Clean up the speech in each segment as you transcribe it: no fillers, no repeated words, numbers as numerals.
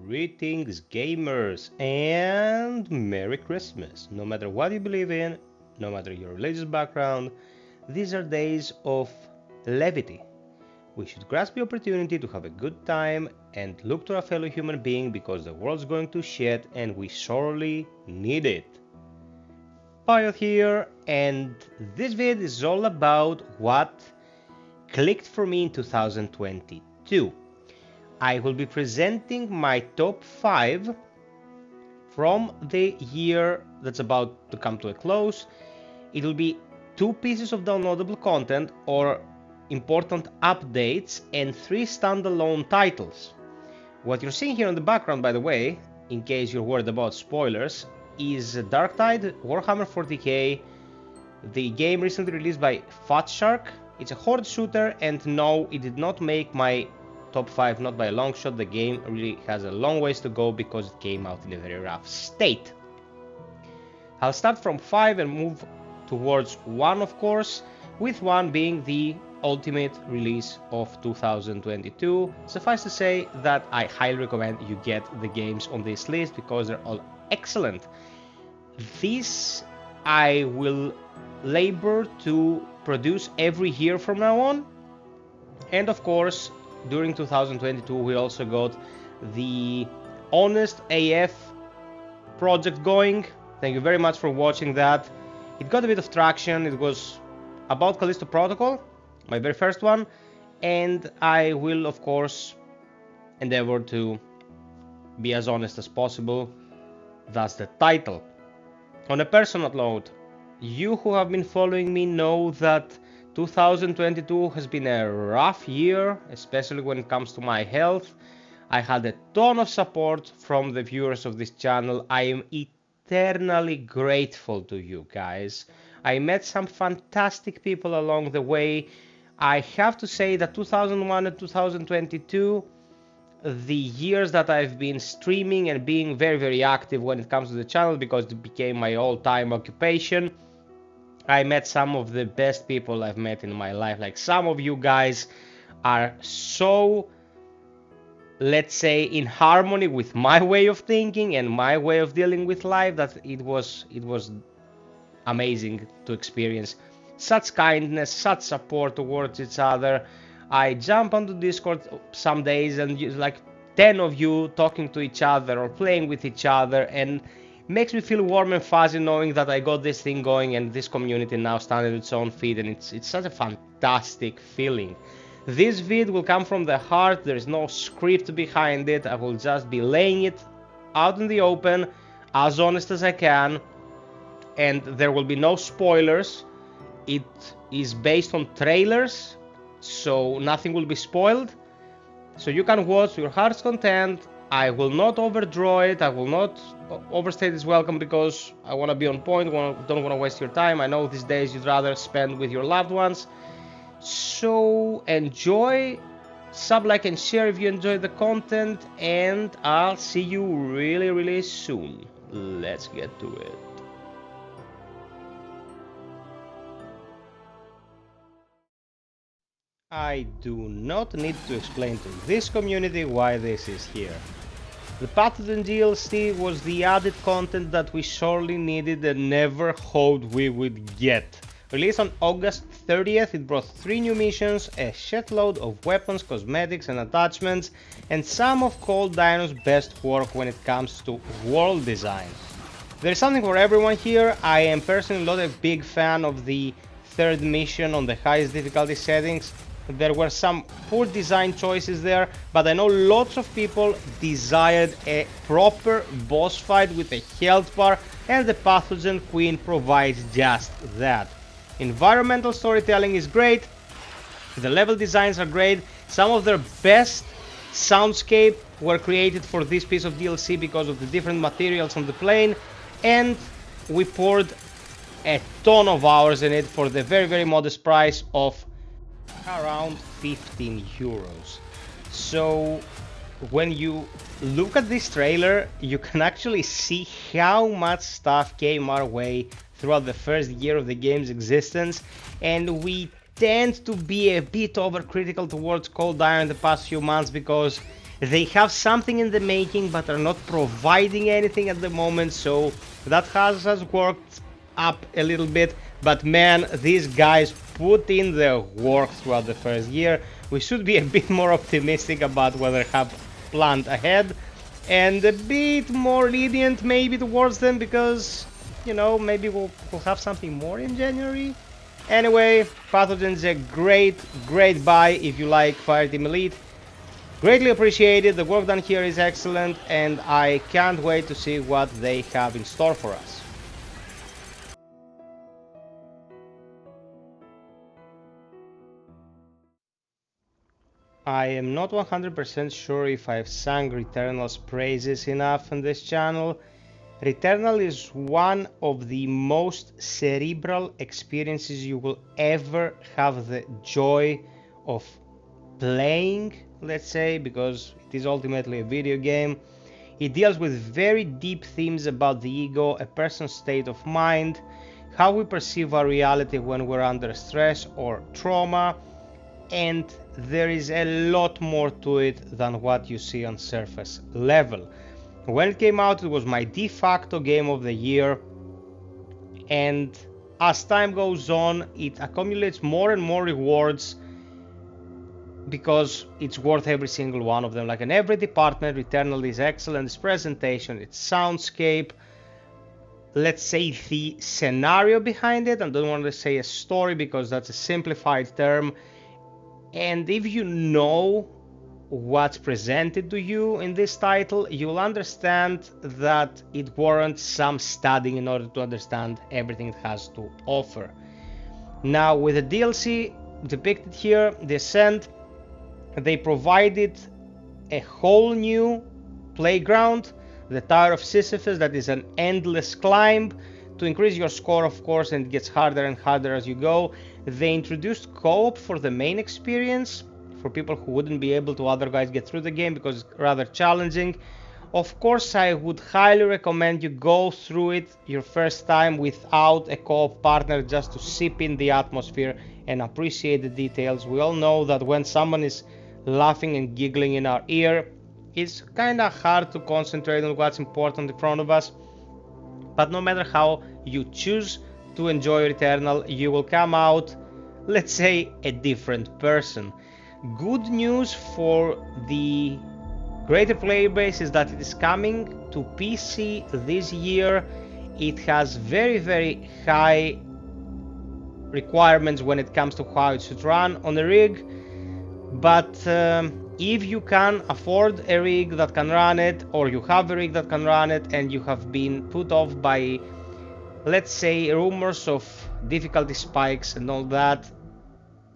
Greetings, gamers, and Merry Christmas. No matter what you believe in, no matter your religious background, these are days of levity. We should grasp the opportunity to have a good time and look to a fellow human being because the world's going to shit and we sorely need it. FiOth's here, and this vid is all about what clicked for me in 2022. I will be presenting my top 5 from the year that's about to come to a close. It will be 2 pieces of downloadable content or important updates and 3 standalone titles. What you're seeing here in the background, by the way, in case you're worried about spoilers, is Darktide Warhammer 40k, the game recently released by FiOth's. It's a horde shooter, and no, it did not make my top 5, not by a long shot. The game really has a long ways to go because it came out in a very rough state. I'll start from 5 and move towards 1, of course, with 1 being the ultimate release of 2022. Suffice to say that I highly recommend you get the games on this list because they're all excellent. This I will labor to produce every year from now on, and of course during 2022 we also got the Honest AF project going. Thank you very much for watching that. It got a bit of traction. It was about Callisto Protocol, my very first one, and I will of course endeavor to be as honest as possible. That's the title. On a personal note, you who have been following me know that 2022 has been a rough year, especially when it comes to my health. I had a ton of support from the viewers of this channel. I am eternally grateful to you guys. I met some fantastic people along the way. I have to say that 2001 and 2022, the years that I've been streaming and being very active when it comes to the channel, because it became my all-time occupation, I met some of the best people I've met in my life. Like, some of you guys are so, let's say, in harmony with my way of thinking and my way of dealing with life that it was amazing to experience such kindness, such support towards each other. I jump onto Discord some days and like 10 of you talking to each other or playing with each other, and makes me feel warm and fuzzy knowing that I got this thing going and this community now standing on its own feet, and it's such a fantastic feeling. This vid will come from the heart. There is no script behind it. I will just be laying it out in the open, as honest as I can, and there will be no spoilers. It is based on trailers, so nothing will be spoiled. So you can watch to your heart's content. I will not overdraw it. I will not overstay this welcome because I want to be on point. Don't want to waste your time. I know these days you'd rather spend with your loved ones. So enjoy, sub, like, and share if you enjoy the content, and I'll see you really soon. Let's get to it. I do not need to explain to this community why this is here. The Pathogen DLC was the added content that we sorely needed and never hoped we would get. Released on August 30th, it brought 3 new missions, a shitload of weapons, cosmetics and attachments, and some of Cold Dino's best work when it comes to world design. There's something for everyone here. I am personally not a big fan of the 3rd mission on the highest difficulty settings. There were some poor design choices there, but I know lots of people desired a proper boss fight with a health bar, and the Pathogen Queen provides just that. Environmental storytelling is great, the level designs are great, some of their best soundscape were created for this piece of DLC because of the different materials on the plane, and we poured a ton of hours in it for the very modest price of around 15 euros. So when you look at this trailer, you can actually see how much stuff came our way throughout the first year of the game's existence, and we tend to be a bit overcritical towards Cold Iron the past few months because They have something in the making but are not providing anything at the moment, so that has us worked up a little bit. But man, these guys put in their work throughout the first year. We should be a bit more optimistic about what they have planned ahead, and a bit more lenient maybe towards them, because, you know, maybe we'll have something more in January. Anyway, Pathogen's a great buy if you like Fireteam Elite. Greatly appreciated, the work done here is excellent, and I can't wait to see what they have in store for us. I am not 100% sure if I've sung Returnal's praises enough on this channel. Returnal is one of the most cerebral experiences you will ever have the joy of playing, let's say, because it is ultimately a video game. It deals with very deep themes about the ego, a person's state of mind, how we perceive our reality when we're under stress or trauma, and there is a lot more to it than what you see on surface level. When it came out, it was my de facto game of the year, and as time goes on, it accumulates more and more rewards because it's worth every single one of them. Like in every department, Returnal is excellent. Its presentation, its soundscape, let's say the scenario behind it. I don't want to say a story because that's a simplified term. And if you know what's presented to you in this title, you'll understand that it warrants some studying in order to understand everything it has to offer. Now, with the DLC depicted here, the Ascent, they provided a whole new playground, the Tower of Sisyphus, that is an endless climb to increase your score, of course, and it gets harder and harder as you go. They introduced co-op for the main experience, for people who wouldn't be able to otherwise get through the game because it's rather challenging. Of course, I would highly recommend you go through it your first time without a co-op partner, just to sip in the atmosphere and appreciate the details. We all know that when someone is laughing and giggling in our ear, it's kind of hard to concentrate on what's important in front of us. But no matter how you choose to enjoy Returnal, you will come out, let's say, a different person. Good news for the greater player base is that it is coming to PC this year. It has very high requirements when it comes to how it should run on a rig, but if you can afford a rig that can run it, or you have a rig that can run it, and you have been put off by, let's say, rumors of difficulty spikes and all that,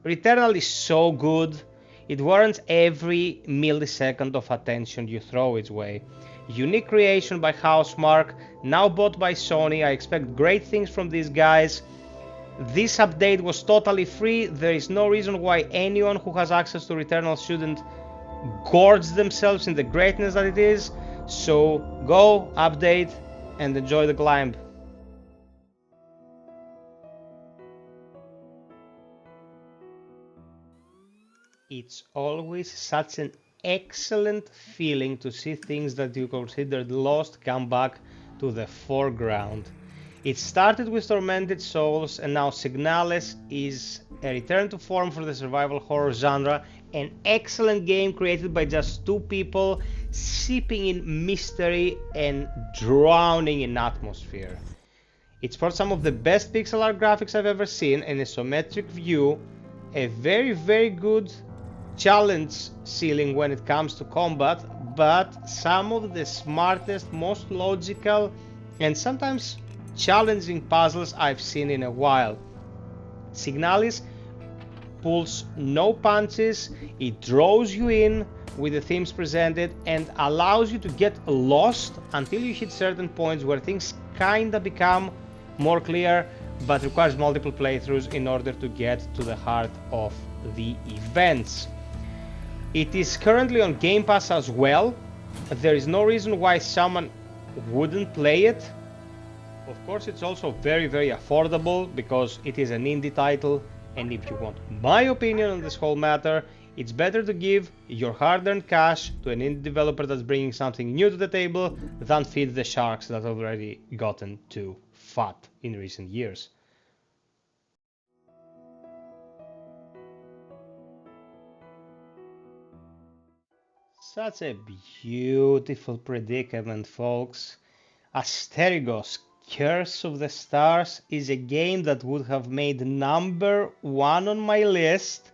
Returnal is so good, it warrants every millisecond of attention you throw its way. Unique creation by Housemarque, now bought by Sony. I expect great things from these guys. This update was totally free. There is no reason why anyone who has access to Returnal shouldn't gorge themselves in the greatness that it is. So go, update, and enjoy the climb. It's always such an excellent feeling to see things that you considered lost come back to the foreground. It started with Tormented Souls, and now Signales is a return to form for the survival horror genre. An excellent game created by just two people, sipping in mystery and drowning in atmosphere. It's for some of the best pixel art graphics I've ever seen, in a isometric view, a very good challenge ceiling when it comes to combat, but some of the smartest, most logical, and sometimes challenging puzzles I've seen in a while. Signalis pulls no punches, it draws you in with the themes presented and allows you to get lost until you hit certain points where things kinda become more clear, but requires multiple playthroughs in order to get to the heart of the events. It is currently on Game Pass as well. There is no reason why someone wouldn't play it. Of course, it's also very affordable because it is an indie title, and if you want my opinion on this whole matter, It's better to give your hard-earned cash to an indie developer that's bringing something new to the table than feed the sharks that have already gotten too fat in recent years. Such a beautiful predicament, folks. Asterigos, Curse of the Stars is a game that would have made #1 on my list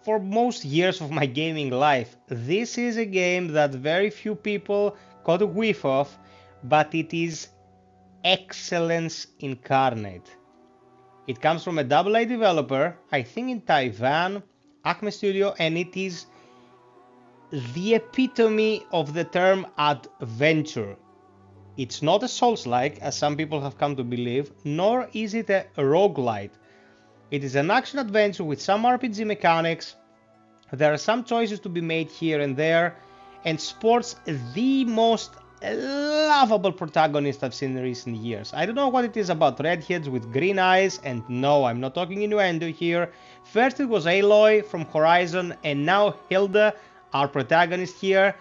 for most years of my gaming life. This is a game that very few people caught a whiff of, but it is excellence incarnate. It comes from a AA developer, I think in Taiwan, Acme Studio, and it is the epitome of the term adventure. It's not a Souls-like, as some people have come to believe, nor is it a roguelite. It is an action-adventure with some RPG mechanics. There are some choices to be made here and there, and sports the most lovable protagonist I've seen in recent years. I don't know what it is about redheads with green eyes, and no, I'm not talking innuendo here. First it was Aloy from Horizon, and now Hilda, our protagonist here.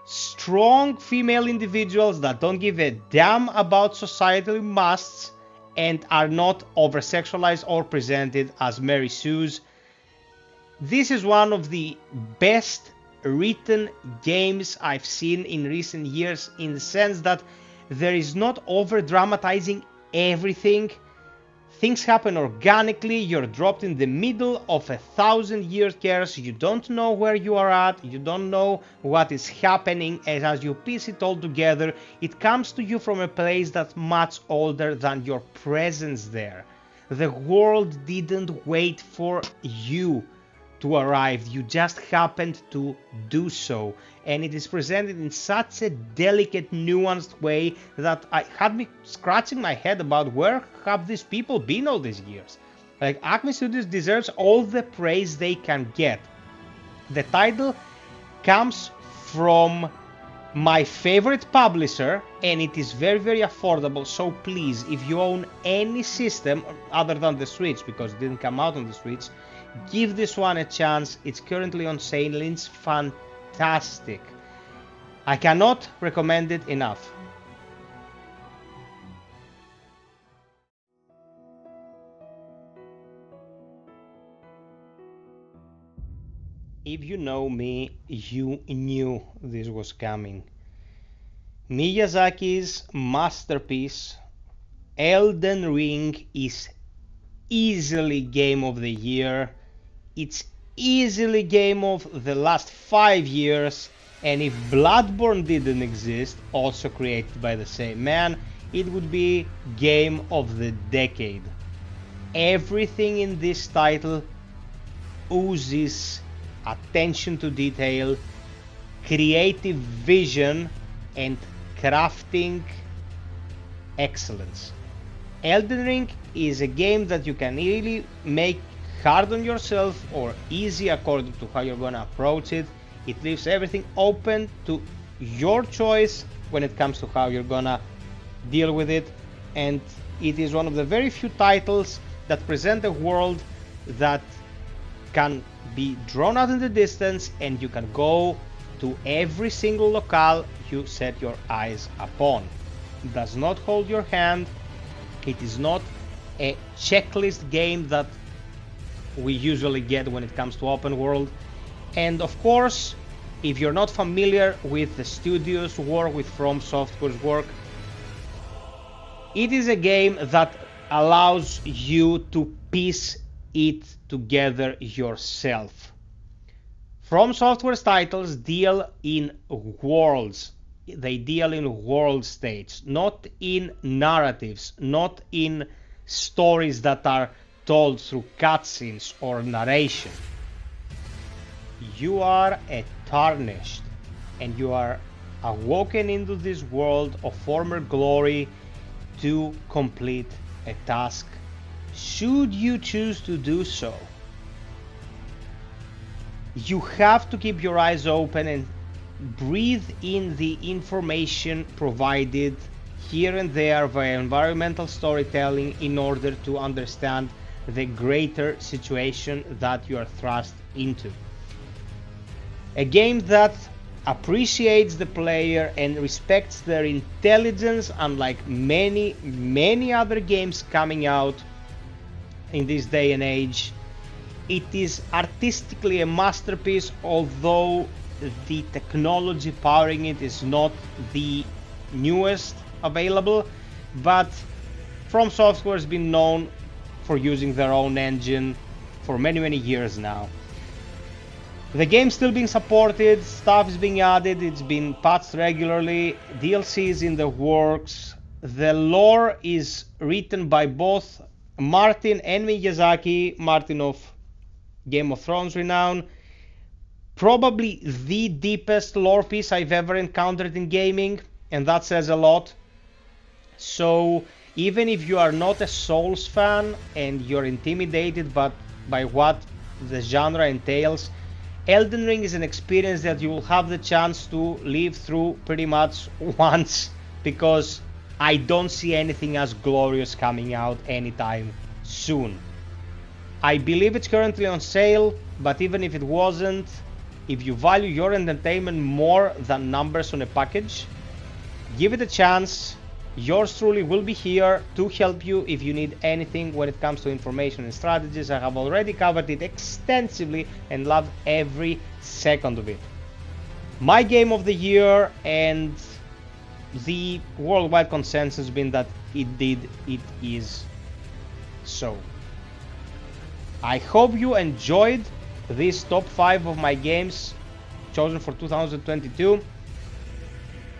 Strong female individuals that don't give a damn about societal musts and are not over-sexualized or presented as Mary Sues. This is one of the best written games I've seen in recent years, in the sense that there is not over-dramatizing everything. Things happen organically, you're dropped in the middle of 1,000-year curse, you don't know where you are at, you don't know what is happening, and as you piece it all together, it comes to you from a place that's much older than your presence there. The world didn't wait for you to arrive, you just happened to do so, and it is presented in such a delicate, nuanced way that I had me scratching my head about where have these people been all these years. Like, Acme Studios deserves all the praise they can get. The title comes from my favorite publisher, and it is very, very affordable, so please, if you own any system other than the Switch, because it didn't come out on the Switch, give this one a chance. It's currently on sale and it's fantastic. I cannot recommend it enough. If you know me, you knew this was coming. Miyazaki's masterpiece, Elden Ring, is easily game of the year. It's easily game of the last 5 years, and if Bloodborne didn't exist, also created by the same man, it would be game of the decade. Everything in this title oozes attention to detail, creative vision, and crafting excellence. Elden Ring is a game that you can really make hard on yourself or easy according to how you're gonna approach it. It leaves everything open to your choice when it comes to how you're gonna deal with it, and it is one of the very few titles that present a world that can be drawn out in the distance, and you can go to every single locale you set your eyes upon. It does not hold your hand. It is not a checklist game that we usually get when it comes to open world. And of course, if you're not familiar with the studio's work, with From Software's work, it is a game that allows you to piece it together yourself. From Software's titles deal in worlds. They deal in world states, not in narratives, not in stories that are told through cutscenes or narration. You are a tarnished, and you are awoken into this world of former glory to complete a task, should you choose to do so. You have to keep your eyes open and breathe in the information provided here and there via environmental storytelling in order to understand the greater situation that you are thrust into. A game that appreciates the player and respects their intelligence, unlike many other games coming out in this day and age. It is artistically a masterpiece, although the technology powering it is not the newest available, but From Software has been known for using their own engine for many years now. The game's still being supported, stuff is being added, it's been patched regularly, DLC is in the works. The lore is written by both Martin and Miyazaki, Martin of Game of Thrones renown. Probably the deepest lore piece I've ever encountered in gaming, and that says a lot. So even if you are not a Souls fan and you're intimidated by what the genre entails, Elden Ring is an experience that you will have the chance to live through pretty much once, because I don't see anything as glorious coming out anytime soon. I believe it's currently on sale, but even if it wasn't, if you value your entertainment more than numbers on a package, give it a chance. Yours truly will be here to help you if you need anything when it comes to information and strategies. I have already covered it extensively and love every second of it. My game of the year, and the worldwide consensus has been that it is so. I hope you enjoyed this top 5 of my games chosen for 2022.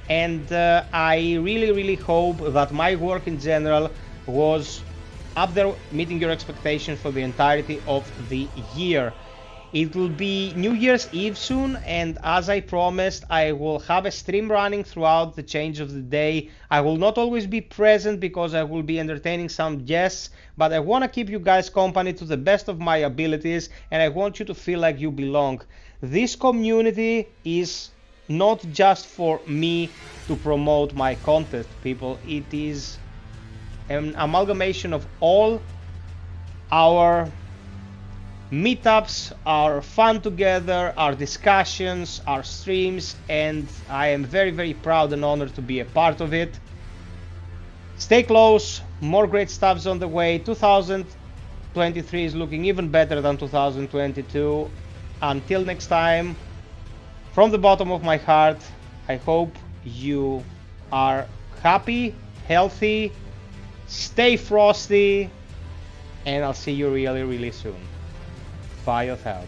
And I really hope that my work in general was up there meeting your expectations for the entirety of the year. It will be New Year's Eve soon, and as I promised, I will have a stream running throughout the change of the day. I will not always be present because I will be entertaining some guests, but I want to keep you guys company to the best of my abilities, and I want you to feel like you belong. This community is not just for me to promote my content, people. It is an amalgamation of all our meetups, our fun together, our discussions, our streams, and I am very proud and honored to be a part of it. Stay close, more great stuff's on the way. 2023 is looking even better than 2022. Until next time, from the bottom of my heart, I hope you are happy, healthy, stay frosty, and I'll see you really soon. FiOth's out.